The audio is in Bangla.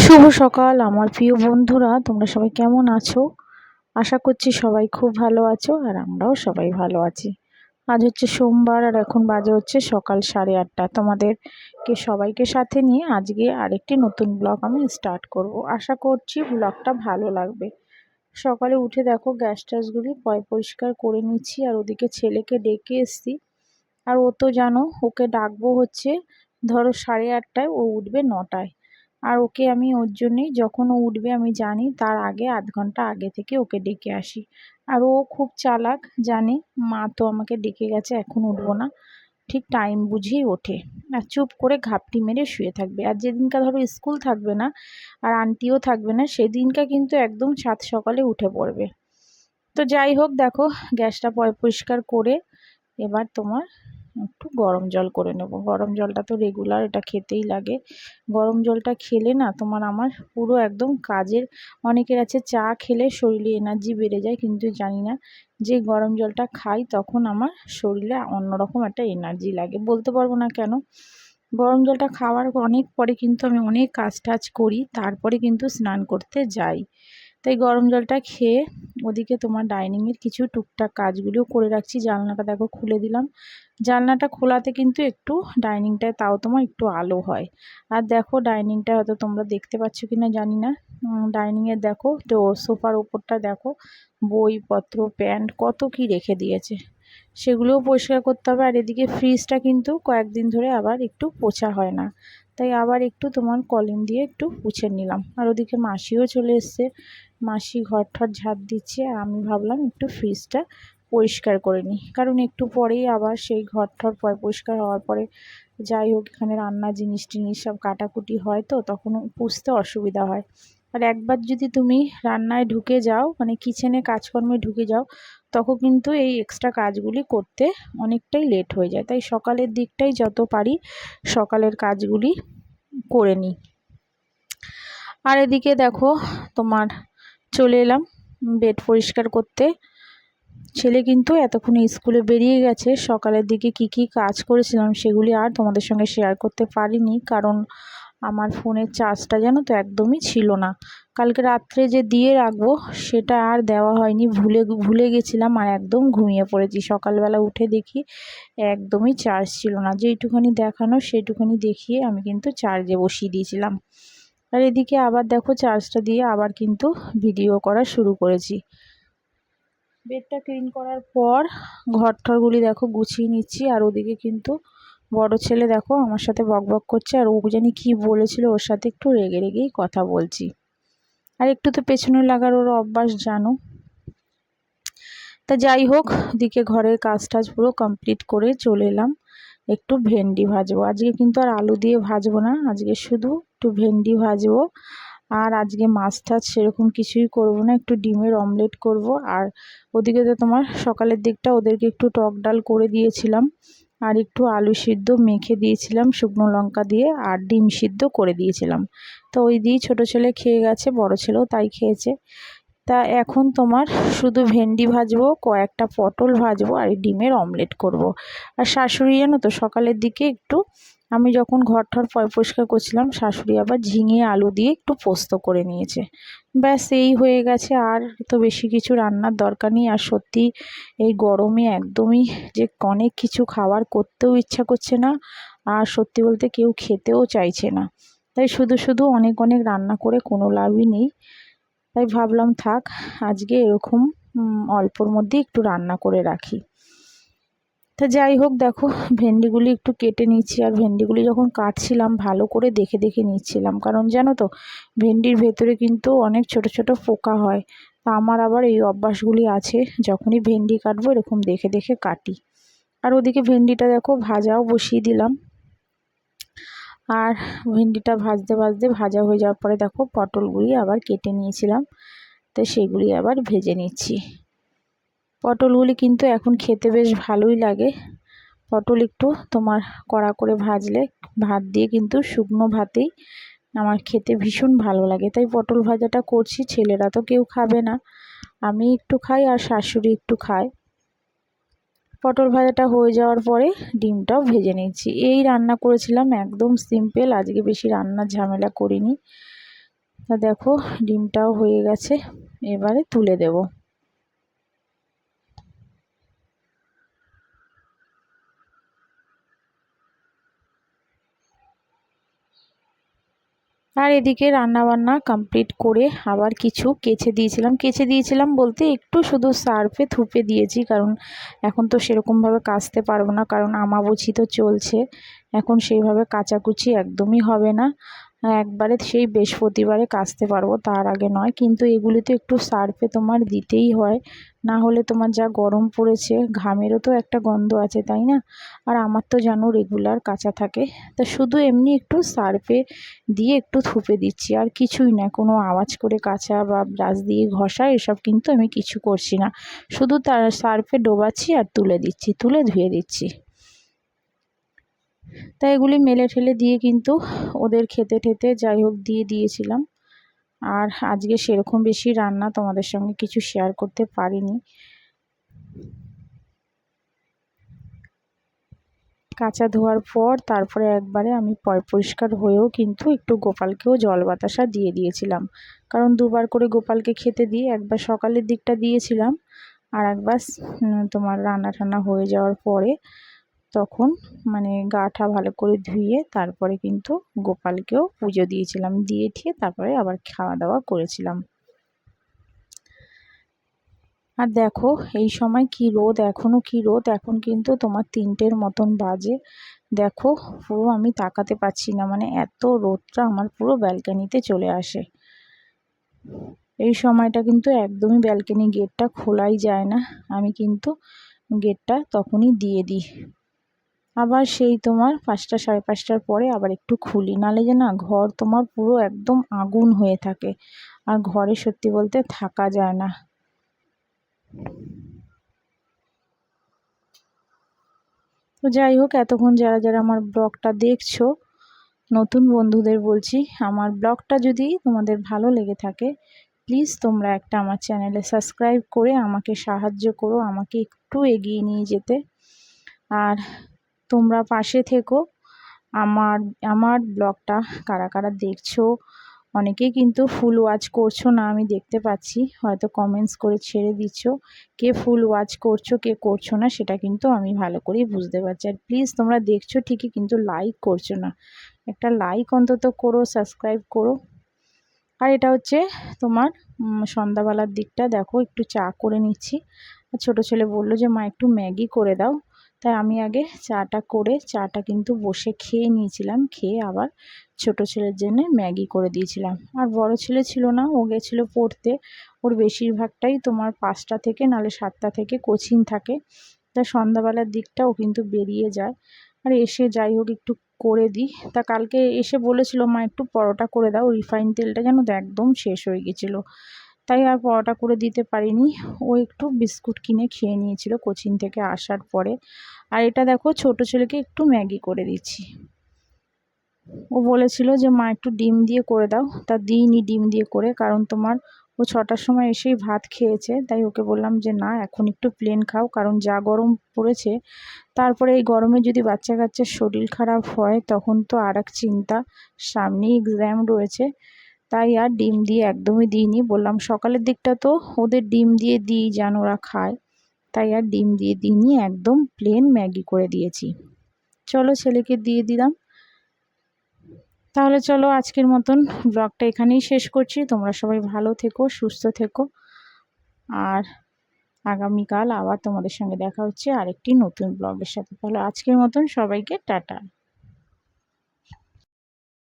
শুভ সকাল আমার প্রিয় বন্ধুরা, তোমরা সবাই কেমন আছো? আশা করছি সবাই খুব ভালো আছো আর আমরাও সবাই ভালো আছি। আজ হচ্ছে সোমবার আর এখন বাজে হচ্ছে সকাল 8:30। তোমাদেরকে সবাইকে সাথে নিয়ে আজকে আরেকটি নতুন ব্লগ আমি স্টার্ট করব। আশা করছি ব্লগটা ভালো লাগবে। সকালে উঠে দেখো গ্যাস ট্যাসগুলি পরিষ্কার করে নিচ্ছি আর ওদিকে ছেলেকে ডেকে এসছি। আর ও তো জানো ওকে ডাকবো হচ্ছে ধরো 8:30, ও উঠবে 9টায়। আর ওকে আমি ওর জন্যেই যখন ও উঠবে আমি জানি তার আগে আধ ঘন্টা আগে থেকে ওকে ডেকে আসি। আর ও খুব চালাক, জানে মা তো আমাকে ডেকে গেছে এখন উঠবো না, ঠিক টাইম বুঝেই ওঠে। আর চুপ করে ঘাপটি মেরে শুয়ে থাকবে। আর যেদিনকা ধরো স্কুল থাকবে না আর আন্টিও থাকবে না সেদিনকা কিন্তু একদম সাত সকালে উঠে পড়বে। তো যাই হোক, দেখো গ্যাসটা পরিষ্কার করে এবার তোমার একটু গরম জল করে নেব। গরম জলটা তো রেগুলার এটা খেতেই লাগে। গরম জলটা খেলে না তোমার আমার পুরো একদম কাজের, অনেকের আছে চা খেলে শরীরে এনার্জি বেড়ে যায়, কিন্তু জানি না যে গরম জলটা খাই তখন আমার শরীরে অন্যরকম একটা এনার্জি লাগে, বলতে পারবো না কেন। গরম জলটা খাওয়ার অনেক পরে কিন্তু আমি অনেক কাজ টাজ করি, তারপরে কিন্তু স্নান করতে যাই। তাই গরম জলটা খেয়ে ওদিকে তোমার ডাইনিংয়ের কিছু টুকটাক কাজগুলিও করে রাখছি। জানলাটা দেখো খুলে দিলাম। জানলাটা খোলাতে কিন্তু একটু ডাইনিংটায় তাও তোমার একটু আলো হয়। আর দেখো ডাইনিংটা হয়তো তোমরা দেখতে পাচ্ছ কি না জানি না, ডাইনিংয়ের দেখো তো সোফার ওপরটা দেখো বইপত্র প্যান্ট কত কি রেখে দিয়েছে, সেগুলোও পরিষ্কার করতে হবে। আর এদিকে ফ্রিজটা কিন্তু কয়েকদিন ধরে আবার একটু পোছা হয় না, তাই আবার একটু তোমার কলিন দিয়ে একটু মুছে নিলাম। আর ওদিকে মাসিও চলে এসছে, মাসি ঘর ঠর ঝাড় দিচ্ছে আর আমি ভাবলাম একটু ফ্রিজটা পরিষ্কার করে নিই, কারণ একটু পরেই আবার সেই ঘর ঠর পরিষ্কার হওয়ার পরে যাই হোক এখানে রান্না জিনিস টিনিস সব কাটাকুটি হয় তো তখন পুষতে অসুবিধা হয়। আর একবার যদি তুমি রান্নায় ঢুকে যাও, মানে কিচেনে কাজকর্মে ঢুকে যাও, তখন কিন্তু এই এক্সট্রা কাজগুলি করতে অনেকটাই লেট হয়ে যায়। তাই সকালের দিকটাই যত পারি সকালের কাজগুলি করে নিই। আর এদিকে দেখো তোমার চলে এলাম বেড পরিষ্কার করতে। ছেলে কিন্তু এতক্ষণে স্কুলে বেরিয়ে গেছে। সকালের দিকে কি কি কাজ করেছিলাম সেগুলি আর তোমাদের সঙ্গে শেয়ার করতে পারিনি, কারণ আমার ফোনের চার্জটা জানো তো একদমই ছিল না। কালকে রাত্রে যে দিয়ে রাখবো সেটা আর দেওয়া হয়নি, ভুলে গেছিলাম আর একদম ঘুমিয়ে পড়েছি। সকালবেলা উঠে দেখি একদমই চার্জ ছিল না, যেইটুখানি দেখানো সেইটুখানি দেখিয়ে আমি কিন্তু চার্জে বসিয়ে দিয়েছিলাম। আর এদিকে আবার দেখো চার্জটা দিয়ে আবার কিন্তু ভিডিও করা শুরু করেছি। বেডটা ক্লিন করার পর ঘরটরগুলি দেখো গুছিয়ে নিচ্ছি। আর ওদিকে কিন্তু বড় ছেলে দেখো আমার সাথে বকবক করছে, আর ও জানি কি বলেছিল, ওর সাথে একটু রেগে রেগেই কথা বলছি। আর একটু তো পেছনে লাগার ওর অভ্যাস জানো। তা যাই হোক, দিকে ঘরের কাজ টাজ পুরো কমপ্লিট করে চলে এলাম একটু ভেন্ডি ভাজবো। আজকে কিন্তু আর আলু দিয়ে ভাজবো না, আজকে শুধু একটু ভেন্ডি ভাজবো। আর আজকে মাছ টাছ সেরকম কিছুই করব না, একটু ডিমের অমলেট করব। আর ওদিকে তো তোমার সকালের দিকটা ওদেরকে একটু টক ডাল করে দিয়েছিলাম আর একটু আলু সিদ্ধ মেখে দিয়েছিলাম শুকনো লঙ্কা দিয়ে, আর ডিম সিদ্ধ করে দিয়েছিলাম। তো ওই দিয়ে ছোটো ছেলে খেয়ে গেছে, বড় ছেলেও তাই খেয়েছে। তা এখন তোমার শুধু ভেন্ডি ভাজবো, কয়েকটা পটল ভাজবো আর ডিমের অমলেট করব। আর শাশুড়ি জানো তো সকালের দিকে একটু, আমি যখন ঘর ঠর পরিষ্কার করছিলাম শাশুড়ি আবার ঝিঙে আলু দিয়ে একটু পোস্ত করে নিয়েছে। ব্যাস এই হয়ে গেছে, আর তো বেশি কিছু রান্নার দরকার নেই। আর সত্যি এই গরমে একদমই যে অনেক কিছু খাবার করতেও ইচ্ছা করছে না, আর সত্যি বলতে কেউ খেতেও চাইছে না। তাই শুধু শুধু অনেক অনেক রান্না করে কোনো লাভই নেই। তাই ভাবলাম থাক আজকে এরকম অল্পর মধ্যে একটু রান্না করে রাখি। তা যাই হোক দেখো ভেন্ডিগুলি একটু কেটে নিচ্ছি। আর ভেন্ডিগুলি যখন কাটছিলাম ভালো করে দেখে দেখে নিচ্ছিলাম, কারণ জানো তো ভেন্ডির ভেতরে কিন্তু অনেক ছোট ছোট পোকা হয়। তা আমার আবার এই অভ্যাসগুলি আছে, যখনই ভেন্ডি কাটবো এরকম দেখে দেখে কাটি। আর ওদিকে ভেন্ডিটা দেখো ভাজাও বসিয়ে দিলাম। আর ভেন্ডিটা ভাজতে ভাজতে ভাজা হয়ে যাওয়ার পরে দেখো পটলগুলি আবার কেটে নিয়েছিলাম, তো সেগুলি আবার ভেজে নিচ্ছি। পটলগুলি কিন্তু এখন খেতে বেশ ভালোই লাগে। পটল একটু তোমার কড়া করে ভাজলে ভাত দিয়ে কিন্তু শুকনো ভাতেই আমার খেতে ভীষণ ভালো লাগে। তাই পটল ভাজাটা করছি, ছেলেরা তো কেউ খাবে না, আমি একটু খাই আর শাশুড়ি একটু খায়। পটল ভাজাটা হয়ে যাওয়ার পরে ডিমটাও ভেজে নিচ্ছি। এই রান্না করেছিলাম একদম সিম্পল, আজকে বেশি রান্নার ঝামেলা করিনি। তা দেখো ডিমটাও হয়ে গেছে, এবারে তুলে দেব। আর এদিকে রান্না বান্না কমপ্লিট করে আবার কিছু কেচে দিয়েছিলাম বলতে একটু শুধু সার্ফে থুপে দিয়েছি, কারণ এখন তো সেরকমভাবে কাচতে পারবো না, কারণ আমাবুঝি তো চলছে, এখন সেইভাবে কাচাকুচি একদমই হবে না। একবারে সেই বৃহস্পতিবারে কাচতে পারবো, তার আগে নয়। কিন্তু এগুলিতে একটু সার্ফে তোমার দিতেই হয়, না হলে তোমার যা গরম পড়েছে, ঘামেরও তো একটা গন্ধ আছে, তাই না? আর আমার তো জানো রেগুলার কাচা থাকে, তা শুধু এমনি একটু সার্ফে দিয়ে একটু থুপে দিচ্ছি, আর কিছুই না। কোনো আওয়াজ করে কাচা বা ব্রাশ দিয়ে ঘষা এসব কিন্তু আমি কিছু করছি না, শুধু তার সার্ফে ডোবাচ্ছি আর তুলে ধুয়ে দিচ্ছি। তাই এগুলি মেলে ঠেলে দিয়ে কিন্তু ওদের খেতে ঠেতে যাই হোক দিয়ে দিয়েছিলাম। আর আজকে সেরকম বেশি রান্না তোমাদের সঙ্গে কিছু শেয়ার করতে পারিনি। কাচা ধোয়ার পর তারপরে একবারে আমি পরিষ্কার হয়েও কিন্তু একটু গোপালকেও জল বাতাসা দিয়ে দিয়েছিলাম, কারণ দুবার করে গোপালকে খেতে দিই, একবার সকালের দিকটা দিয়েছিলাম আর একবার তোমার রান্না টান্না হয়ে যাওয়ার পরে, তখন মানে গাটা ভালো করে ধুয়ে তারপরে কিন্তু গোপালকেও পুজো দিয়েছিলাম, দিয়ে ঠিয়ে তারপরে আবার খাওয়া দাওয়া করেছিলাম। আর দেখো এই সময় কি রোদ, এখনও কি রোদ, এখন কিন্তু তোমার 3টের মতন বাজে। দেখো পুরো আমি তাকাতে পারছি না, মানে এত রোদটা আমার পুরো ব্যালকানিতে চলে আসে। এই সময়টা কিন্তু একদমই ব্যালকানি গেটটা খোলাই যায় না, আমি কিন্তু গেটটা তখনই দিয়ে দিই। আবার সেই তোমার 5টা 5:30টার পরে আবার একটু খুলি, নাহলে যে না ঘর তোমার পুরো একদম আগুন হয়ে থাকে, আর ঘরে সত্যি বলতে থাকা যায় না। তো যাই হোক, এতক্ষণ যারা যারা আমার ব্লগটা দেখছো, নতুন বন্ধুদের বলছি, আমার ব্লগটা যদি তোমাদের ভালো লেগে থাকে, প্লিজ তোমরা একটা আমার চ্যানেলে সাবস্ক্রাইব করে আমাকে সাহায্য করো, আমাকে একটু এগিয়ে নিয়ে যেতে। আর তোমরা পাশে থেকো। আমার আমার ব্লগটা কারা কারা দেখছো, অনেকেই কিন্তু ফুল ওয়াচ করছো না, আমি দেখতে পাচ্ছি, হয়তো কমেন্টস করে ছেড়ে দিচ্ছ। কে ফুল ওয়াচ করছো কে করছো না সেটা কিন্তু আমি ভালো করেই বুঝতে পারছি। আর প্লিজ তোমরা দেখছো ঠিকই, কিন্তু লাইক করছো না, একটা লাইক অন্তত করো, সাবস্ক্রাইব করো। আর এটা হচ্ছে তোমার সন্ধ্যাবেলার দিকটা, দেখো একটু চা করে নিচ্ছি। ছোটো ছেলে বললো যে মা একটু ম্যাগি করে দাও, তাই আমি আগে চাটা করে চাটা কিন্তু বসে খেয়ে নিয়েছিলাম, খেয়ে আবার ছোটো ছেলের জন্য ম্যাগি করে দিয়েছিলাম। আর বড় ছেলে ছিল না, ও গেছিলো পড়তে, ওর বেশিরভাগটাই তোমার 5টা থেকে নাহলে 7টা থেকে কোচিং থাকে, তা সন্ধ্যাবেলার দিকটা ও কিন্তু বেরিয়ে যায়। আর এসে যাই হোক একটু করে দিই। তা কালকে এসে বলেছিল মা একটু পরোটা করে দাও, রিফাইন তেলটা যেন একদম শেষ হয়ে গেছিলো, তাই আর পরোটা করে দিতে পারিনি। ও একটু বিস্কুট কিনে খেয়ে নিয়েছিল কোচিং থেকে আসার পরে। আর এটা দেখো ছোট ছেলেকে একটু ম্যাগি করে দিচ্ছি, ও বলেছিল যে মা একটু ডিম দিয়ে করে দাও, তা দিইনি ডিম দিয়ে করে, কারণ তোমার ও 6টার সময় এসেই ভাত খেয়েছে, তাই ওকে বললাম যে না এখন একটু প্লেন খাও, কারণ যা গরম পড়েছে, তারপরে এই গরমে যদি বাচ্চা কাচ্চার শরীর খারাপ হয় তখন তো আর এক চিন্তা, সামনেই এক্সাম রয়েছে। তাই আর ডিম দিয়ে একদমই দিইনি, বললাম সকালের দিকটা তো ওদের ডিম দিয়ে দিই যেন ওরা খায়, তাই আর ডিম দিয়ে দিইনি, একদম প্লেন ম্যাগি করে দিয়েছি। চলো ছেলেকে দিয়ে দিলাম। তাহলে চলো আজকের মতন ব্লগটা এখানেই শেষ করছি, তোমরা সবাই ভালো থেকো, সুস্থ থেকো, আর আগামীকাল আবার তোমাদের সঙ্গে দেখা হচ্ছে আরেকটি নতুন ব্লগের সাথে। তাহলে আজকের মতন সবাইকে টাটা।